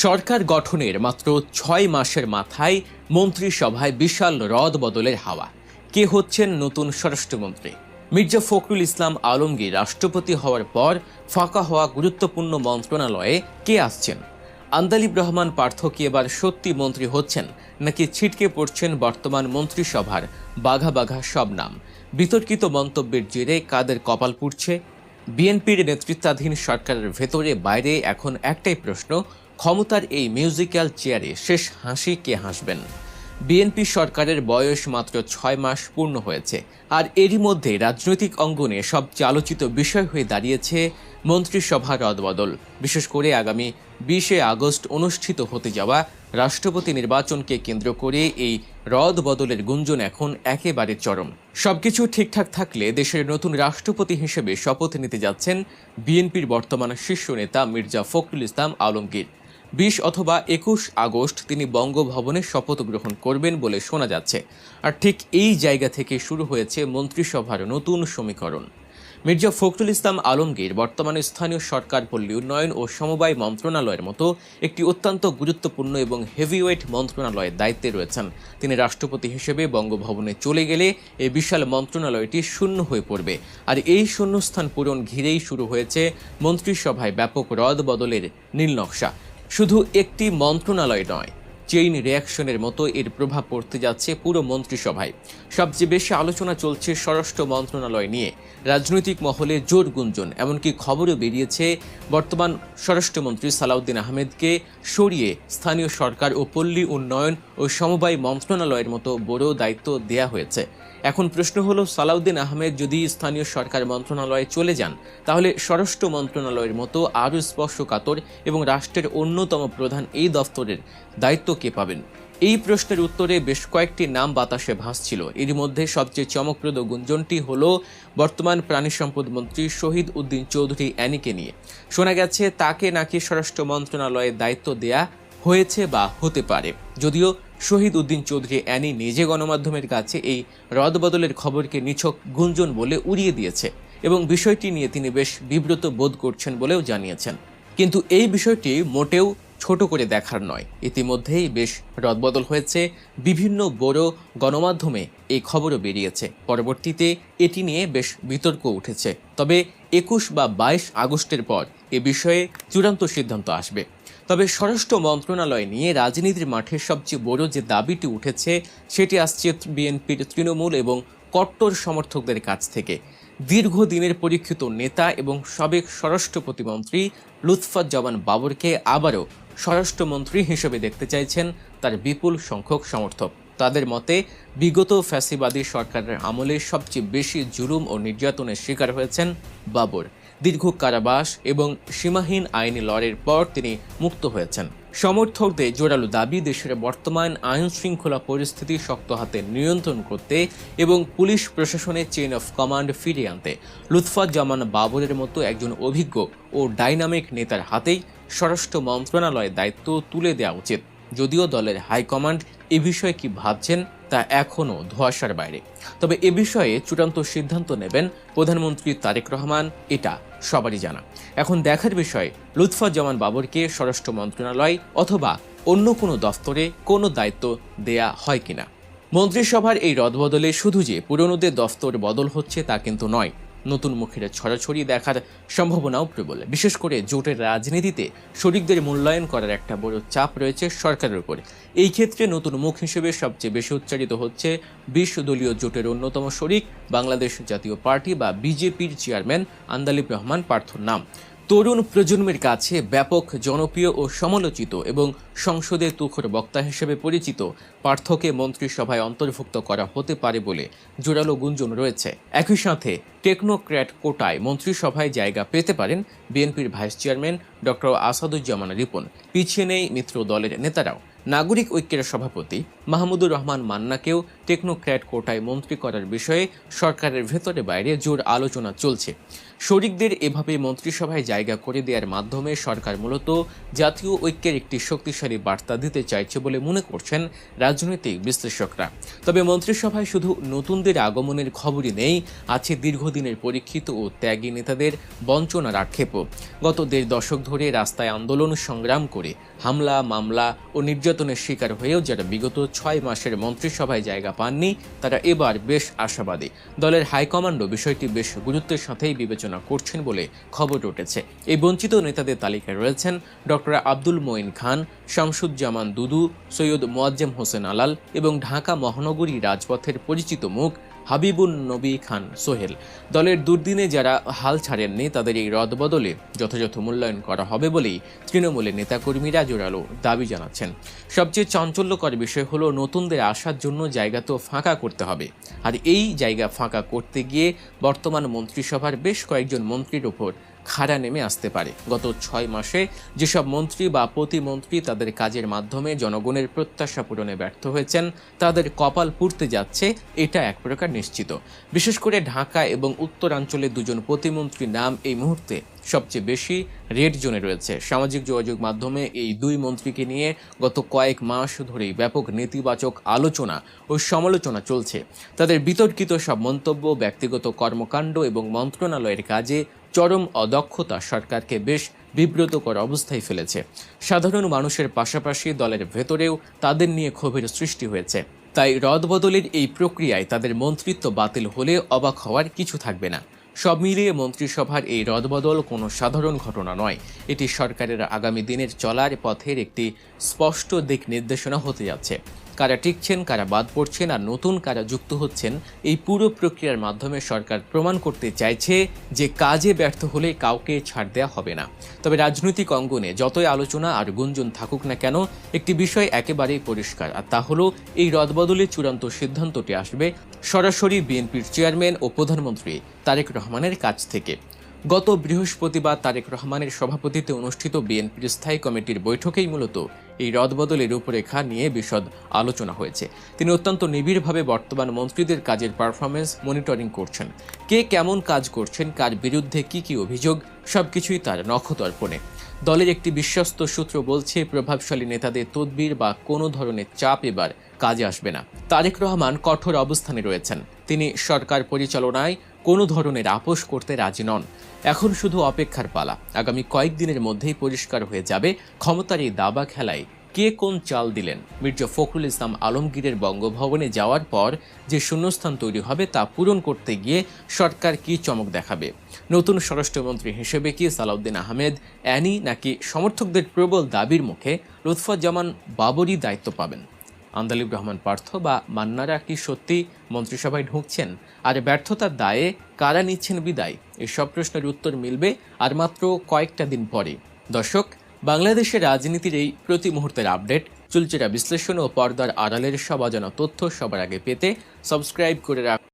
সরকার গঠনের মাত্র ৬ মাসের মাথায় মন্ত্রিসভায় বিশাল রদ বদলের হাওয়া। কে হচ্ছেন নতুন স্বরাষ্ট্রমন্ত্রী? মির্জা ফখরুল ইসলাম আলমগীর রাষ্ট্রপতি হওয়ার পর ফাঁকা হওয়া গুরুত্বপূর্ণ মন্ত্রণালয়ে কে আসছেন? আন্দালিব রহমান পার্থ কি এবার সত্যি মন্ত্রী হচ্ছেন, নাকি ছিটকে পড়ছেন বর্তমান মন্ত্রিসভার বাঘা বাঘা সব নাম? বিতর্কিত মন্তব্যের জেরে কাদের কপাল পুড়ছে? বিএনপির নেতৃত্বাধীন সরকারের ভেতরে বাইরে এখন একটাই প্রশ্ন, ক্ষমতার এই মিউজিক্যাল চেয়ারে শেষ হাসি কে হাসবেন? বিএনপি সরকারের বয়স মাত্র ৬ মাস পূর্ণ হয়েছে, আর এরই মধ্যে রাজনৈতিক অঙ্গনে সবচেয়ে আলোচিত বিষয় হয়ে দাঁড়িয়েছে মন্ত্রিসভা রদবদল। বিশেষ করে আগামী ২০ আগস্ট অনুষ্ঠিত হতে যাওয়া রাষ্ট্রপতি নির্বাচনকে কেন্দ্র করে এই রদ বদলের গুঞ্জন এখন একেবারে চরম। সবকিছু ঠিকঠাক থাকলে দেশের নতুন রাষ্ট্রপতি হিসেবে শপথ নিতে যাচ্ছেন বিএনপির বর্তমান শীর্ষ নেতা মির্জা ফখরুল ইসলাম আলমগীর। ২০ অথবা ২১ আগস্ট তিনি বঙ্গভবনে শপথ গ্রহণ করবেন বলে শোনা যাচ্ছে। আর ঠিক এই জায়গা থেকে শুরু হয়েছে মন্ত্রিসভার নতুন সমীকরণ। মির্জা ফখরুল ইসলাম আলমগীর বর্তমানে স্থানীয় সরকার, পল্লী উন্নয়ন ও সমবায় মন্ত্রণালয়ের মতো একটি অত্যন্ত গুরুত্বপূর্ণ এবং হেভিওয়েট মন্ত্রণালয়ের দায়িত্বে রয়েছেন। তিনি রাষ্ট্রপতি হিসেবে বঙ্গভবনে চলে গেলে এই বিশাল মন্ত্রণালয়টি শূন্য হয়ে পড়বে। আর এই শূন্যস্থান পূরণ ঘিরেই শুরু হয়েছে মন্ত্রিসভায় ব্যাপক রদ বদলের নীলনকশা। শুধু একটি মন্ত্রণালয় নয়, চেইন রিয়াকশনের মতো এর প্রভাব পড়তে যাচ্ছে পুরো মন্ত্রিসভায়। সবচেয়ে বেশি আলোচনা চলছে স্বরাষ্ট্র মন্ত্রণালয় নিয়ে। রাজনৈতিক মহলে জোর গুঞ্জন, এমনকি খবরও বেরিয়েছে বর্তমান স্বরাষ্ট্রমন্ত্রী সালাউদ্দিন আহমেদকে সরিয়ে স্থানীয় সরকার ও পল্লী উন্নয়ন ও সমবায় মন্ত্রণালয়ের মতো বড় দায়িত্ব দেয়া হয়েছে। এখন প্রশ্ন হলো, সালাউদ্দিন আহমেদ যদি স্থানীয় সরকার মন্ত্রণালয়ে চলে যান, তাহলে স্বরাষ্ট্র মন্ত্রণালয়ের মতো আরও স্পর্শকাতর এবং রাষ্ট্রের অন্যতম প্রধান এই দফতরের দায়িত্ব কে পাবেন? এই প্রশ্নের উত্তরে বেশ কয়েকটি নাম বাতাসে ভাসছিল। এর মধ্যে সবচেয়ে চমকপ্রদ গুঞ্জনটি হলো বর্তমান প্রাণী সম্পদ মন্ত্রী শহীদ উদ্দিন চৌধুরী অ্যানিকে নিয়ে। শোনা গেছে তাকে নাকি স্বরাষ্ট্র মন্ত্রণালয়ের দায়িত্ব দেয়া হয়েছে বা হতে পারে। যদিও শহীদ উদ্দিন চৌধুরী অ্যানি নিজে গণমাধ্যমের কাছে এই রদবদলের খবরকে নিছক গুঞ্জন বলে উড়িয়ে দিয়েছে এবং বিষয়টি নিয়ে তিনি বেশ বিব্রত বোধ করছেন বলেও জানিয়েছেন। কিন্তু এই বিষয়টি মোটেও ছোট করে দেখার নয়। ইতিমধ্যেই বেশ রদবদল হয়েছে, বিভিন্ন বড় গণমাধ্যমে এই খবরও বেরিয়েছে। পরবর্তীতে এটি নিয়ে বেশ বিতর্ক উঠেছে। তবে ২১ বা ২২ আগস্টের পর এ বিষয়ে চূড়ান্ত সিদ্ধান্ত আসবে। তবে স্বরাষ্ট্র মন্ত্রণালয় নিয়ে রাজনীতির মাঠে সবচেয়ে বড় যে দাবিটি উঠেছে, সেটি আসছে বিএনপির তৃণমূল এবং কট্টর সমর্থকদের কাছ থেকে। দীর্ঘদিনের পরীক্ষিত নেতা এবং সাবেক স্বরাষ্ট্র প্রতিমন্ত্রী লুৎফুজ্জামান বাবরকে আবারও স্বরাষ্ট্রমন্ত্রী হিসেবে দেখতে চাইছেন তার বিপুল সংখ্যক সমর্থক। তাদের মতে, বিগত ফ্যাসিবাদী সরকারের আমলে সবচেয়ে বেশি জুলুম ও নির্যাতনের শিকার হয়েছেন বাবর। দীর্ঘ কারাবাস এবং সীমাহীন আইনি লড়াইয়ের পর তিনি মুক্ত হয়েছেন। সমর্থকদের জোরালো দাবি, দেশের বর্তমান আইন শৃঙ্খলা পরিস্থিতি শক্ত হাতে নিয়ন্ত্রণ করতে এবং পুলিশ প্রশাসনের চেইন অফ কমান্ড ফিরিয়ে আনতে লুৎফুজ্জামান বাবরের মতো একজন অভিজ্ঞ ও ডাইনামিক নেতার হাতেই স্বরাষ্ট্র মন্ত্রণালয়ের দায়িত্ব তুলে দেওয়া উচিত। যদিও দলের হাইকমান্ড এ বিষয়ে কি ভাবছেন তা এখনও ধোঁয়াশার বাইরে। তবে এ বিষয়ে চূড়ান্ত সিদ্ধান্ত নেবেন প্রধানমন্ত্রী তারেক রহমান, এটা সবারই জানা। এখন দেখার বিষয়, লুৎফুজ্জামান বাবরকে স্বরাষ্ট্র মন্ত্রণালয় অথবা অন্য কোনো দফতরে কোনো দায়িত্ব দেয়া হয় কিনা। মন্ত্রিসভার এই রদবদলে শুধু যে পুরনোদের দফতর বদল হচ্ছে তা কিন্তু নয়, নতুন মুখের ছড়াছড়ি দেখার সম্ভাবনাও প্রবল। বিশেষ করে জোটের রাজনীতিতে শরিকদের মূল্যায়ন করার একটা বড় চাপ রয়েছে সরকারের উপর। এই ক্ষেত্রে নতুন মুখ হিসেবে সবচেয়ে বেশি উচ্চারিত হচ্ছে ২০ দলীয় জোটের অন্যতম শরিক বাংলাদেশ জাতীয় পার্টি বা বিজেপির চেয়ারম্যান আন্দালিব রহমান পার্থর নাম। তরুণ প্রজন্মের কাছে ব্যাপক জনপ্রিয় ও সমালোচিত এবং সংসদে তুখোর বক্তা হিসেবে পরিচিত পার্থকে মন্ত্রিসভায় অন্তর্ভুক্ত করা হতে পারে বলে জোরালো গুঞ্জন রয়েছে। একই সাথে টেকনোক্র্যাট কোটায় মন্ত্রিসভায় জায়গা পেতে পারেন বিএনপির vice chairman doctor Asaduzzaman Ripon. পিছিয়ে নেই মিত্র দলের নেতারাও। নাগরিক ঐক্যের সভাপতি মাহমুদুর রহমান মান্নাকেও টেকনোক্র্যাট কোটায় মন্ত্রী করার বিষয়ে সরকারের ভেতরে বাইরে জোর আলোচনা চলছে। শরিকদের এভাবে মন্ত্রিসভায় জায়গা করে দেওয়ার মাধ্যমে সরকার মূলত জাতীয় ঐক্যের একটি শক্তিশালী বার্তা দিতে চাইছে বলে মনে করছেন রাজনৈতিক বিশ্লেষকরা। তবে মন্ত্রিসভায় শুধু নতুনদের আগমনের খবরই নেই, আছে দীর্ঘদিনের পরীক্ষিত ও ত্যাগী নেতাদের বঞ্চনার আক্ষেপও। গত ১.৫ দশক ধরে রাস্তায় আন্দোলন সংগ্রাম করে হামলা, মামলা ও নির্যাতনের শিকার হয়েও যারা বিগত ৬ মাসের মন্ত্রিসভায় জায়গা পাননি, তারা এবার বেশ আশাবাদী। দলের হাইকমান্ডও বিষয়টি বেশ গুরুত্বের সাথেই বিবেচনা করছেন বলে খবর উঠেছে। এই বঞ্চিত নেতাদের তালিকায় রয়েছেন ডক্টর আব্দুল মঈন খান, শামসুজ্জামান দুদু, সৈয়দ মোয়াজ্জেম হোসেন আলাল এবং ঢাকা মহানগরী রাজপথের পরিচিত মুখ হাবিবুন নবী খান সোহেল। দলের দুর্দিনে যারা হাল ছাড়েননি, তাদের এই রদবদলে যথাযথ মূল্যায়ন করা হবে বলেই তৃণমূলের নেতাকর্মীরা জোরালো দাবি জানাচ্ছেন। সবচেয়ে চাঞ্চল্যকর বিষয় হলো, নতুনদের আসার জন্য জায়গা তো ফাঁকা করতে হবে, আর এই জায়গা ফাঁকা করতে গিয়ে বর্তমান মন্ত্রিসভার বেশ কয়েকজন মন্ত্রীর ওপর খাড়া নেমে আসতে পারে। গত ৬ মাসে যেসব মন্ত্রী বা প্রতিমন্ত্রী তাদের কাজের মাধ্যমে জনগণের প্রত্যাশা পূরণে ব্যর্থ হয়েছেন, তাদের কপাল পুড়তে যাচ্ছে, এটা এক প্রকার নিশ্চিত। বিশেষ করে ঢাকা এবং উত্তরাঞ্চলের দুজন প্রতিমন্ত্রীর নাম এই মুহূর্তে সবচেয়ে বেশি রেড জোনে রয়েছে। সামাজিক যোগাযোগ মাধ্যমে এই দুই মন্ত্রীকে নিয়ে গত কয়েক মাস ধরেই ব্যাপক নেতিবাচক আলোচনা ও সমালোচনা চলছে। তাদের বিতর্কিত সব মন্তব্য, ব্যক্তিগত কর্মকাণ্ড এবং মন্ত্রণালয়ের কাজে চরম অদক্ষতা সরকারকে বেশ বিব্রতকর অবস্থায় ফেলেছে। সাধারণ মানুষের পাশাপাশি দলের ভেতরেও তাদের নিয়ে ক্ষোভের সৃষ্টি হয়েছে। তাই রদবদলের এই প্রক্রিয়ায় তাদের মন্ত্রিত্ব বাতিল হলে অবাক হওয়ার কিছু থাকবে না। সব মিলিয়ে মন্ত্রিসভার এই রদবদল কোনো সাধারণ ঘটনা নয়, এটি সরকারের আগামী দিনের চলার পথের একটি স্পষ্ট দিক নির্দেশনা হতে যাচ্ছে। কারা টিকছেন, কারা বাদ পড়ছেন আর নতুন কারা যুক্ত হচ্ছেন, এই পুরো প্রক্রিয়ার মাধ্যমে সরকার প্রমাণ করতে চাইছে যে কাজে ব্যর্থ হলে কাউকে ছাড় দেওয়া হবে না। তবে রাজনৈতিক অঙ্গনে যতই আলোচনা আর গুঞ্জন থাকুক না কেন, একটি বিষয় একেবারেই পরিষ্কার, আর তা হলো এই রদবদলের চূড়ান্ত সিদ্ধান্তটি আসবে সরাসরি বিএনপির চেয়ারম্যান ও প্রধানমন্ত্রী তারেক রহমানের কাছ থেকে। গত বৃহস্পতিবার তারেক রহমানের সভাপতিত্বে অনুষ্ঠিত বিএনপির স্থায়ী কমিটির বৈঠকেই মূলত এই রদবদলের রূপরেখা নিয়ে বিশদ আলোচনা হয়েছে। তিনি অত্যন্ত নিবিড়ভাবে বর্তমান মন্ত্রীদের কাজের পারফরমেন্স মনিটরিং করছেন। কে কেমন কাজ করছেন, কার বিরুদ্ধে কি অভিযোগ, সবকিছুই তার নখদর্পণে। দলের একটি বিশ্বস্ত সূত্র বলছে, প্রভাবশালী নেতাদের তদবির বা কোনো ধরনের চাপ এবার কাজে আসবে না। তারেক রহমান কঠোর অবস্থানে রয়েছেন। তিনি সরকার পরিচালনায় কোনো ধরনের আপোষ করতে রাজি নন। এখন শুধু অপেক্ষার পালা। আগামী কয়েকদিনের মধ্যেই পরিষ্কার হয়ে যাবে ক্ষমতার এই দাবা খেলায় কে কোন চাল দিলেন। মির্জা ফখরুল ইসলাম আলমগীরের বঙ্গভবনে যাওয়ার পর যে শূন্যস্থান তৈরি হবে তা পূরণ করতে গিয়ে সরকার কি চমক দেখাবে। নতুন স্বরাষ্ট্রমন্ত্রী হিসেবে কি সালাউদ্দিন আহমেদ অ্যানি, নাকি সমর্থকদের প্রবল দাবির মুখে লুৎফুজ্জামান বাবরই দায়িত্ব পাবেন? আন্দালিব রহমান পার্থ বা মান্নারা কি সত্যি মন্ত্রিসভায় ঢুকছেন? আর ব্যর্থতার দায়ে কারা নিচ্ছেন বিদায়? এসব প্রশ্নের উত্তর মিলবে আর মাত্র কয়েকটা দিন পরে। দর্শক, বাংলাদেশের রাজনীতির এই প্রতি মুহূর্তের আপডেট, চুলচেরা বিশ্লেষণ ও পর্দার আড়ালের সব অজানা তথ্য সবার আগে পেতে সাবস্ক্রাইব করে রাখুন